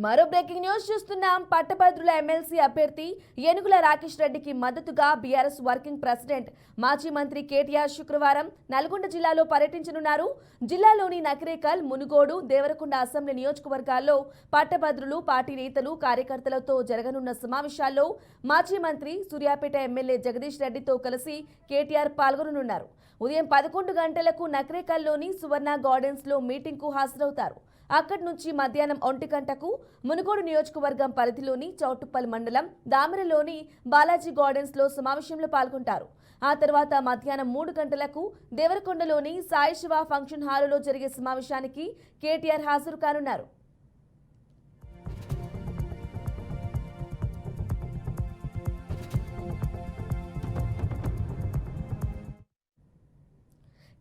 మరో breaking news చూస్తున్నాం. పట్టభద్రుల ఎమ్మెల్సీ అభ్యర్థి ఏనుగుల రాకేష్ రెడ్డికి మద్దతుగా బీఆర్ఎస్ వర్కింగ్ ప్రెసిడెంట్ మాజీ మంత్రి కేటీఆర్ శుక్రవారం నల్గొండ జిల్లాలో పర్యటించనున్నారు. జిల్లాలోని నకిరేకల్, మునుగోడు, దేవరకొండ అసెంబ్లీ నియోజకవర్గాల్లో పట్టభద్రులు, పార్టీ నేతలు, కార్యకర్తలతో జరగనున్న సమావేశాల్లో మాజీ మంత్రి, సూర్యాపేట ఎమ్మెల్యే జగదీష్ రెడ్డితో కలిసి కేటీఆర్ పాల్గొననున్నారు. ఉదయం 11 గంటలకు నకిరేకల్లోని సువర్ణ గార్డెన్స్లో మీటింగ్కు హాజరవుతారు. అక్కడి నుంచి మధ్యాహ్నం 1 గంటకు మునుగోడు నియోజకవర్గం పరిధిలోని చౌటుప్పల్ మండలం దామెరలోని బాలాజీ గార్డెన్స్లో సమావేశంలో పాల్గొంటారు. ఆ తర్వాత మధ్యాహ్నం 3 గంటలకు దేవరకొండలోని సాయి శివ ఫంక్షన్ హాలులో జరిగే సమావేశానికి కేటీఆర్ హాజరు కానున్నారు.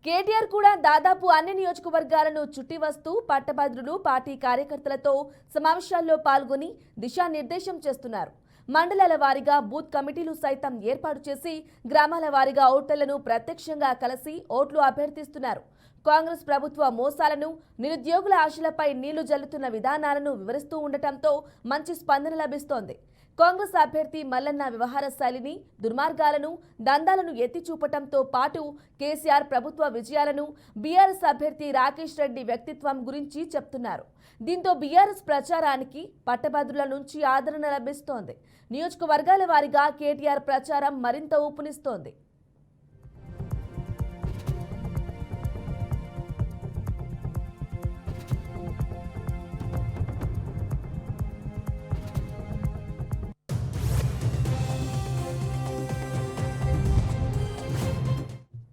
కేటీఆర్ కూడా దాదాపు అన్ని నియోజకవర్గాలను చుట్టి వస్తూ పట్టభద్రులు, పార్టీ కార్యకర్తలతో సమావేశాల్లో పాల్గొని దిశానిర్దేశం చేస్తున్నారు. మండలాల వారీగా బూత్ కమిటీలు సైతం ఏర్పాటు చేసి గ్రామాల వారీగా ఓటర్లను ప్రత్యక్షంగా కలిసి ఓట్లు అభ్యర్థిస్తున్నారు. కాంగ్రెస్ ప్రభుత్వ మోసాలను, నిరుద్యోగుల ఆశలపై నీళ్లు జల్లుతున్న విధానాలను వివరిస్తూ ఉండటంతో మంచి స్పందన లభిస్తోంది. కాంగ్రెస్ అభ్యర్థి మల్లన్న వ్యవహార శైలిని, దుర్మార్గాలను, దందాలను ఎత్తి చూపటంతో పాటు కేసీఆర్ ప్రభుత్వ విజయాలను, బీఆర్ఎస్ అభ్యర్థి రాకేష్ రెడ్డి వ్యక్తిత్వం గురించి చెప్తున్నారు. దీంతో బీఆర్ఎస్ ప్రచారానికి పట్టభద్రుల నుంచి ఆదరణ లభిస్తోంది. నియోజకవర్గాల వారీగా కేటీఆర్ ప్రచారం మరింత ఊపునిస్తోంది.